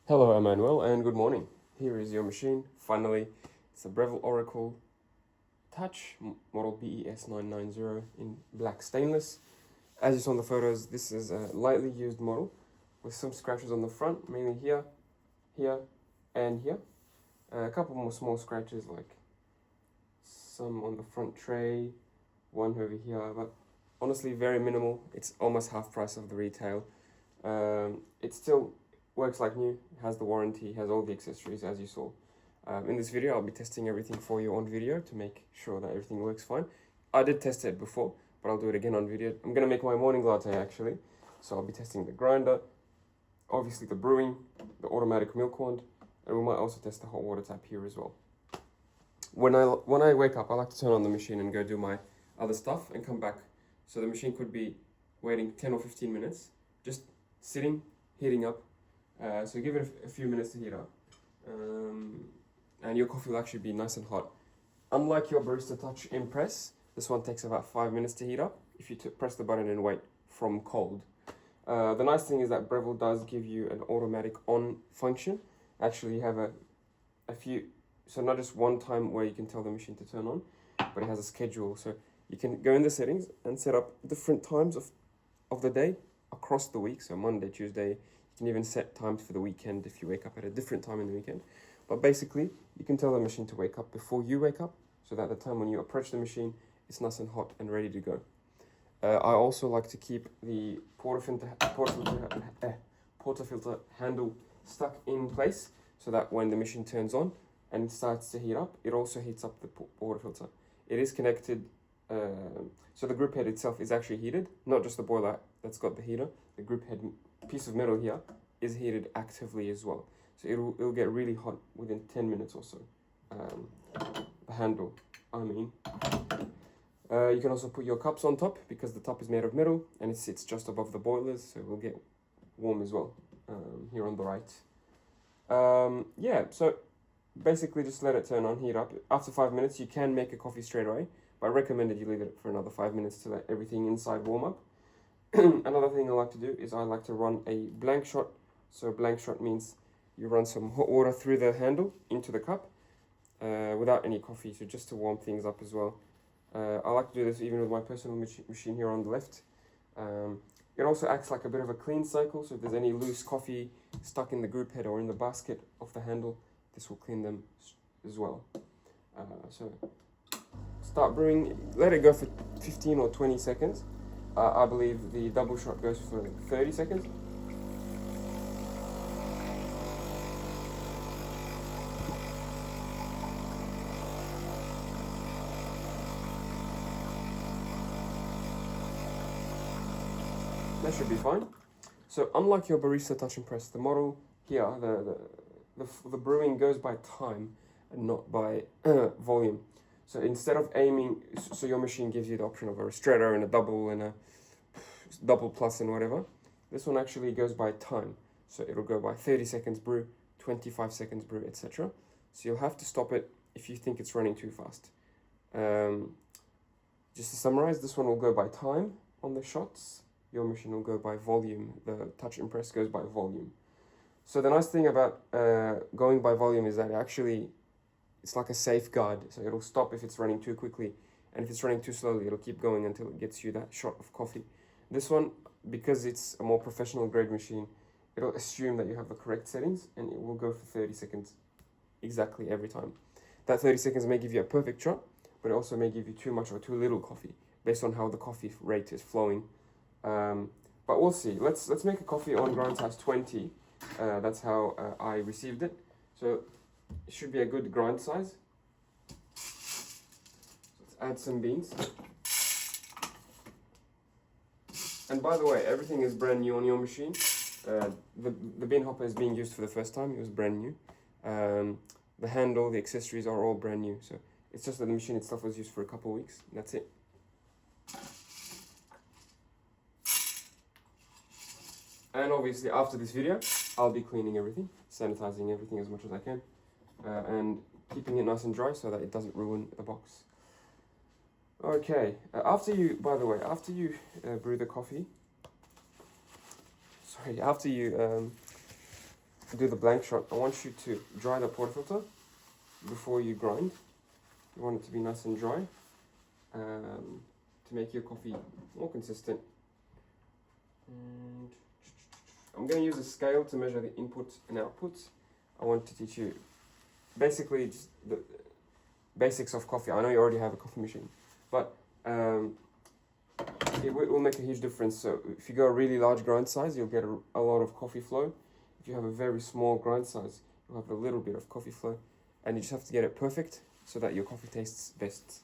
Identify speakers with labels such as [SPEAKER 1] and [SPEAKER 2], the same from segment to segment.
[SPEAKER 1] Hello Ammanuel and good morning. Here is your machine, finally. It's a Breville Oracle Touch, model BES990 in black stainless. As you saw in the photos, this is a lightly used model with some scratches on the front, mainly here, here, and here. A couple more small scratches like some on the front tray, one over here, but honestly very minimal. It's almost half price of the retail. It still works like new, has the warranty, has all the accessories as you saw. In this video, I'll be testing everything for you on video to make sure that everything works fine. I did test it before, but I'll do it again on video. I'm going to make my morning latte actually. So I'll be testing the grinder, obviously the brewing, the automatic milk wand, and we might also test the hot water tap here as well. When I wake up, I like to turn on the machine and go do my other stuff and come back. So the machine could be waiting 10 or 15 minutes, just sitting, heating up. So give it a few minutes to heat up. And your coffee will actually be nice and hot. Unlike your Barista Touch Impress, this one takes about 5 minutes to heat up if you press the button and wait from cold. The nice thing is that Breville does give you an automatic on function. Actually, you have a few, so not just one time where you can tell the machine to turn on, but it has a schedule. So you can go in the settings and set up different times of the day across the week. So Monday, Tuesday, you can even set times for the weekend if you wake up at a different time in the weekend. But basically, you can tell the machine to wake up before you wake up, so that the time when you approach the machine, it's nice and hot and ready to go. I also like to keep the portafilter handle stuck in place, so that when the machine turns on and starts to heat up, it also heats up the portafilter. It is connected, so the group head itself is actually heated, not just the boiler that's got the heater. The group head piece of metal here is heated actively as well. So it'll get really hot within 10 minutes or so. The handle, I mean. You can also put your cups on top because the top is made of metal and it sits just above the boilers, so it will get warm as well, here on the right. Yeah, so basically just let it turn on, heat up. After 5 minutes, you can make a coffee straight away, but I recommend that you leave it for another 5 minutes to let everything inside warm up. Another thing I like to do is I like to run a blank shot. So blank shot means you run some hot water through the handle into the cup without any coffee, so just to warm things up as well. I like to do this even with my personal machine here on the left. It also acts like a bit of a clean cycle, so if there's any loose coffee stuck in the group head or in the basket of the handle, this will clean them as well. So start brewing, let it go for 15 or 20 seconds. I believe the double shot goes for 30 seconds. That should be fine. So unlike your Barista Touch and Press, the model here, the brewing goes by time and not by volume. So instead of aiming, so your machine gives you the option of a ristretto and a double plus and whatever. This one actually goes by time. So it'll go by 30 seconds brew, 25 seconds brew, etc. So you'll have to stop it if you think it's running too fast. Just to summarize, this one will go by time on the shots. Your machine will go by volume. The Touch and Press goes by volume. So the nice thing about going by volume is that it's like a safeguard. So it'll stop if it's running too quickly, and if it's running too slowly, it'll keep going until it gets you that shot of coffee. This one, because it's a more professional grade machine, it'll assume that you have the correct settings, and it will go for 30 seconds exactly every time. That 30 seconds may give you a perfect shot, but it also may give you too much or too little coffee, based on how the coffee rate is flowing. But we'll see. Let's make a coffee on grind size 20. That's how I received it. So it should be a good grind size. Let's add some beans. And by the way, everything is brand new on your machine. The bean hopper is being used for the first time. It was brand new. The handle, the accessories are all brand new. So it's just that the machine itself was used for a couple of weeks. That's it. And obviously after this video, I'll be cleaning everything, sanitizing everything as much as I can, and keeping it nice and dry so that it doesn't ruin the box. Okay, after you brew the coffee, after you do the blank shot, I want you to dry the portafilter before you grind. You want it to be nice and dry to make your coffee more consistent. And I'm going to use a scale to measure the inputs and outputs. I want to teach you basically just the basics of coffee. I know you already have a coffee machine, but it will make a huge difference. So if you go a really large grind size, you'll get a lot of coffee flow. If you have a very small grind size, you'll have a little bit of coffee flow, and you just have to get it perfect so that your coffee tastes best.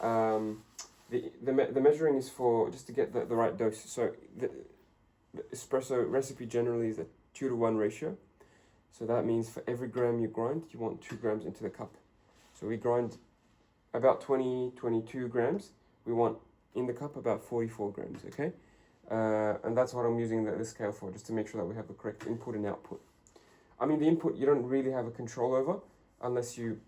[SPEAKER 1] The measuring is for just to get the right dose. So the espresso recipe generally is a 2-to-1 ratio. So that means for every gram you grind, you want 2 grams into the cup. So we grind about 22 grams. We want in the cup about 44 grams, okay? And that's what I'm using the scale for, just to make sure that we have the correct input and output. I mean, the input you don't really have a control over unless you,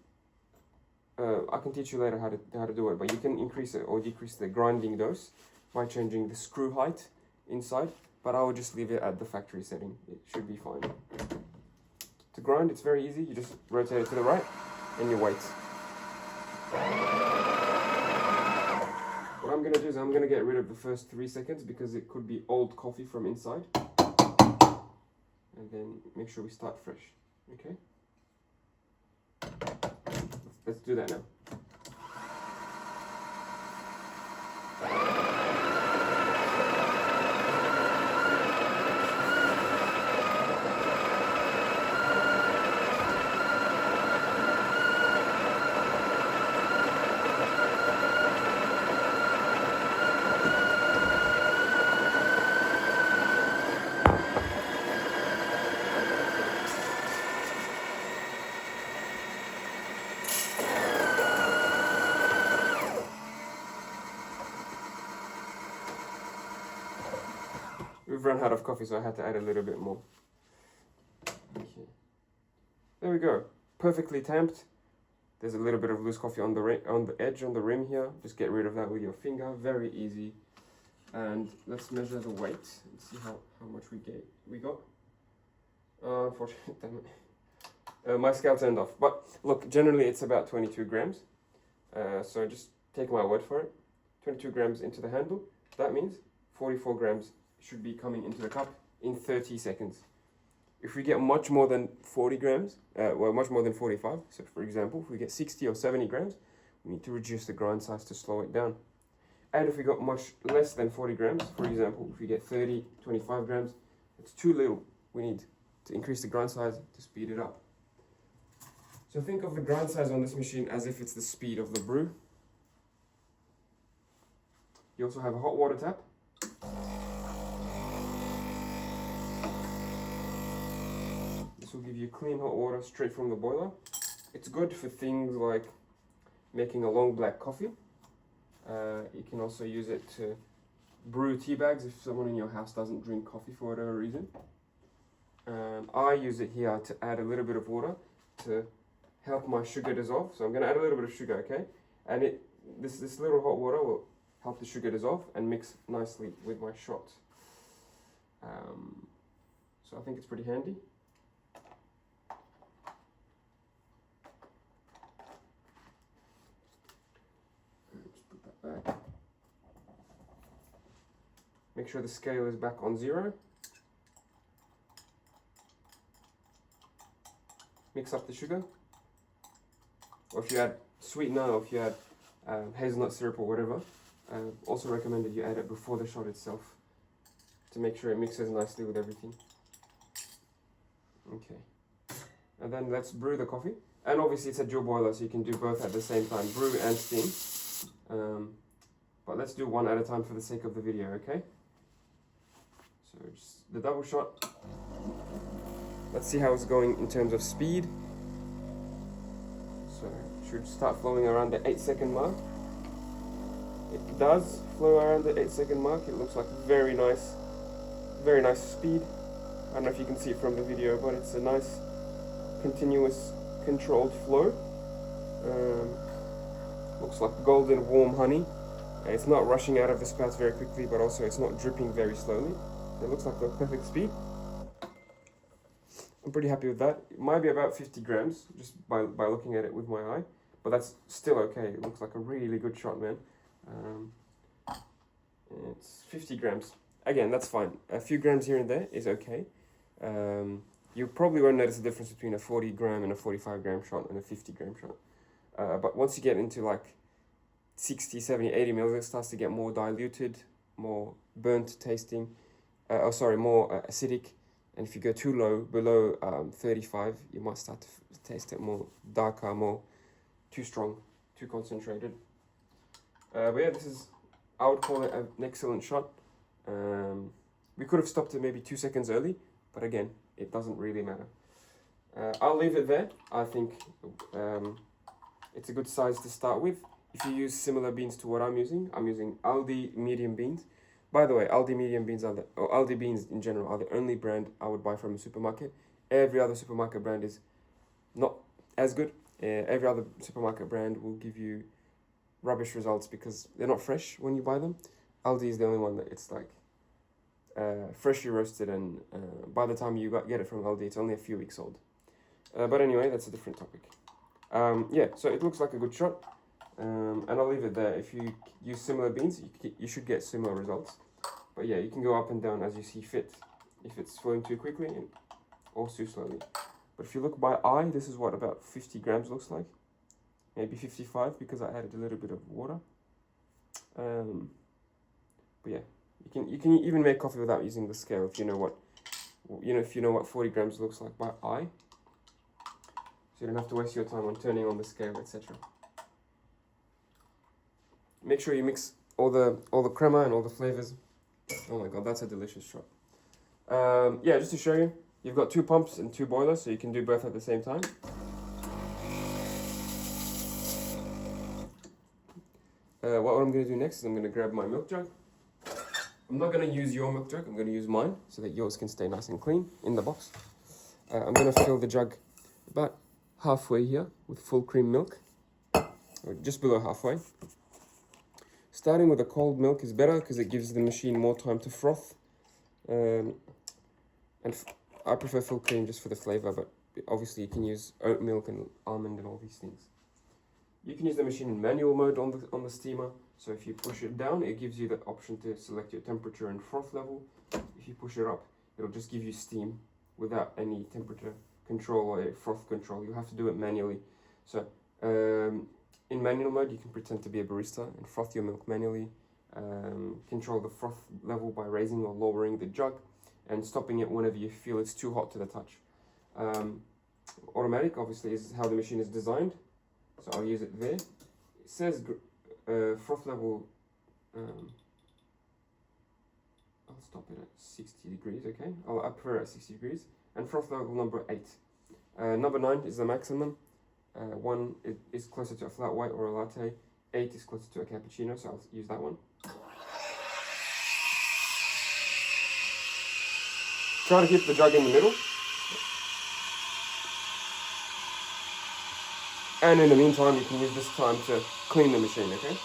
[SPEAKER 1] I can teach you later how to do it, but you can increase it or decrease the grinding dose by changing the screw height inside, but I would just leave it at the factory setting. It should be fine. To grind, it's very easy. You just rotate it to the right and you wait. What I'm going to do is I'm going to get rid of the first 3 seconds because it could be old coffee from inside. And then make sure we start fresh. Okay? Let's do that now. We've run out of coffee, so I had to add a little bit more. Okay. There we go. Perfectly tamped. There's a little bit of loose coffee on the edge, on the rim here. Just get rid of that with your finger. Very easy. And let's measure the weight and see how much we got. Unfortunately, damn it. My scale turned off. But look, generally it's about 22 grams. So just take my word for it. 22 grams into the handle. That means 44 grams should be coming into the cup in 30 seconds. If we get much more than 40 grams, well, much more than 45, so for example, if we get 60 or 70 grams, we need to reduce the grind size to slow it down. And if we got much less than 40 grams, for example, if we get 30, 25 grams, it's too little. We need to increase the grind size to speed it up. So think of the grind size on this machine as if it's the speed of the brew. You also have a hot water tap. This will give you clean hot water straight from the boiler. It's good for things like making a long black coffee. You can also use it to brew tea bags if someone in your house doesn't drink coffee for whatever reason. I use it here to add a little bit of water to help my sugar dissolve. So I'm going to add a little bit of sugar, okay? And this little hot water will help the sugar dissolve and mix nicely with my shot. So I think it's pretty handy. Back. Make sure the scale is back on 0. Mix up the sugar. Or if you add sweetener, or if you add hazelnut syrup or whatever, also recommended you add it before the shot itself to make sure it mixes nicely with everything. Okay. And then let's brew the coffee. And obviously it's a dual boiler, so you can do both at the same time, brew and steam. But let's do one at a time for the sake of the video, okay? So just the double shot. Let's see how it's going in terms of speed. So it should start flowing around the 8-second mark. It does flow around the 8-second mark. It looks like very nice speed. I don't know if you can see it from the video, but it's a nice continuous controlled flow. Looks like golden warm honey. It's not rushing out of the spouts very quickly, but also it's not dripping very slowly. It looks like the perfect speed. I'm pretty happy with that. It might be about 50 grams just by looking at it with my eye, but that's still okay. It looks like a really good shot, man. It's 50 grams. Again, that's fine. A few grams here and there is okay. You probably won't notice the difference between a 40 gram and a 45 gram shot and a 50 gram shot. But once you get into like 60, 70, 80 mils, it starts to get more diluted, more burnt tasting, more acidic. And if you go too low, below 35, you might start to taste it more darker, more too strong, too concentrated. But yeah, I would call it an excellent shot. We could have stopped it maybe 2 seconds early, but again, it doesn't really matter. I'll leave it there. I think it's a good size to start with. If you use similar beans to what I'm using Aldi medium beans. By the way, Aldi medium beans or Aldi beans in general are the only brand I would buy from a supermarket. Every other supermarket brand is not as good. Every other supermarket brand will give you rubbish results because they're not fresh when you buy them. Aldi is the only one that it's like freshly roasted, and by the time you get it from Aldi, it's only a few weeks old. But anyway, that's a different topic. Yeah, so it looks like a good shot. And I'll leave it there. If you use similar beans, you should get similar results. But yeah, you can go up and down as you see fit, if it's flowing too quickly or too slowly. But if you look by eye, this is what about 50 grams looks like. Maybe 55 because I added a little bit of water. But yeah, you can even make coffee without using the scale if you know what 40 grams looks like by eye. So you don't have to waste your time on turning on the scale, etc. Make sure you mix all the crema and all the flavors. Oh my god, that's a delicious shot. Yeah, just to show you, you've got 2 pumps and 2 boilers, so you can do both at the same time. What I'm going to do next is I'm going to grab my milk jug. I'm not going to use your milk jug, I'm going to use mine so that yours can stay nice and clean in the box. I'm going to fill the jug about halfway here with full cream milk, or just below halfway. Starting with a cold milk is better because it gives the machine more time to froth. I prefer full cream just for the flavor, but obviously you can use oat milk and almond and all these things. You can use the machine in manual mode on the steamer. So if you push it down, it gives you the option to select your temperature and froth level. If you push it up, it'll just give you steam without any temperature control or froth control. You have to do it manually. So in manual mode, you can pretend to be a barista and froth your milk manually. Control the froth level by raising or lowering the jug and stopping it whenever you feel it's too hot to the touch. Automatic, obviously, is how the machine is designed. So I'll use it there. It says froth level, I'll stop it at 60 degrees, okay? I prefer it at 60 degrees. And froth level number 8. Number 9 is the maximum. 1 is closer to a flat white or a latte. 8 is closer to a cappuccino, so I'll use that one. Try to keep the jug in the middle. And in the meantime, you can use this time to clean the machine, okay?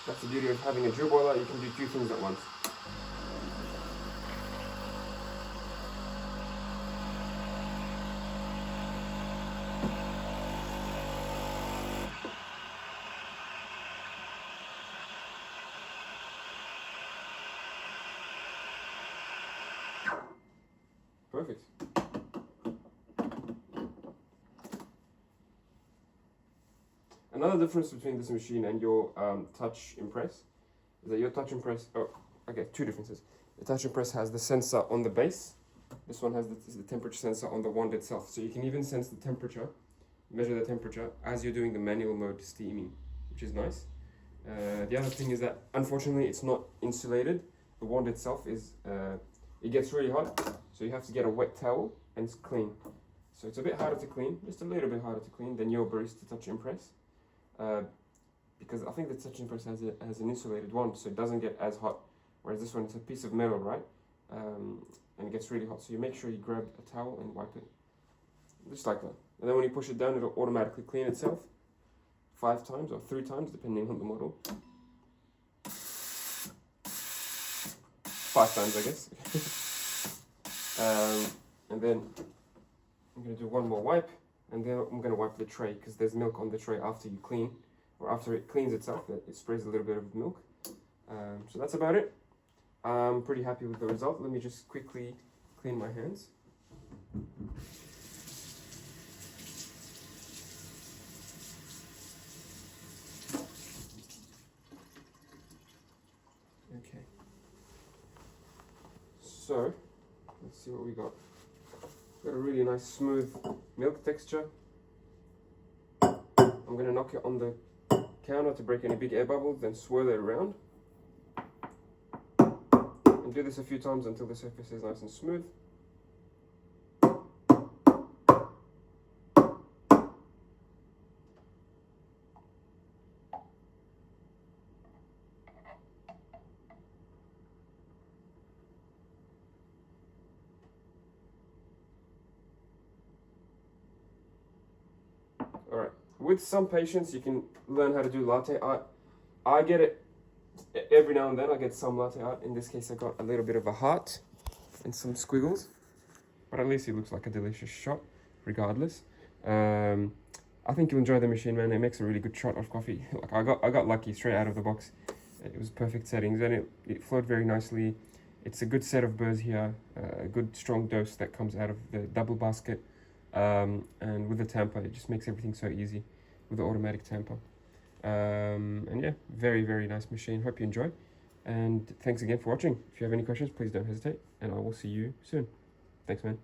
[SPEAKER 1] That's the beauty of having a drill boiler, you can do 2 things at once. Perfect. Another difference between this machine and your touch impress is that your touch impress, okay, 2 differences. The touch impress has the sensor on the base. This one has the temperature sensor on the wand itself. So you can even sense the temperature, measure the temperature as you're doing the manual mode steaming, which is nice. The other thing is that unfortunately it's not insulated. The wand itself is, it gets really hot, so you have to get a wet towel and clean. So it's a bit harder to clean, just a little bit harder to clean than your barista touch impress. Because I think the touch impress has an insulated wand, so it doesn't get as hot, whereas this one is a piece of metal, right? And it gets really hot, so you make sure you grab a towel and wipe it, just like that. And then when you push it down, it'll automatically clean itself, 5 times or 3 times, depending on the model. 5 times, I guess. And then I'm going to do one more wipe, and then I'm going to wipe the tray because there's milk on the tray after you clean, or after it cleans itself, that it sprays a little bit of milk. So that's about it. I'm pretty happy with the result. Let me just quickly clean my hands. Okay. So, let's see what we got. Got a really nice smooth milk texture. I'm going to knock it on the counter to break any big air bubbles, then swirl it around. And do this a few times until the surface is nice and smooth. Alright, with some patience you can learn how to do latte art. I get it every now and then, I get some latte art. In this case I got a little bit of a heart and some squiggles, but at least it looks like a delicious shot regardless. I think you'll enjoy the machine, man. It makes a really good shot of coffee. Like I got lucky straight out of the box. It was perfect settings and it flowed very nicely. It's a good set of burrs here, a good strong dose that comes out of the double basket. And with the tamper, it just makes everything so easy with the automatic tamper. And yeah, very, very nice machine. Hope you enjoy. And thanks again for watching. If you have any questions, please don't hesitate. And I will see you soon. Thanks, man.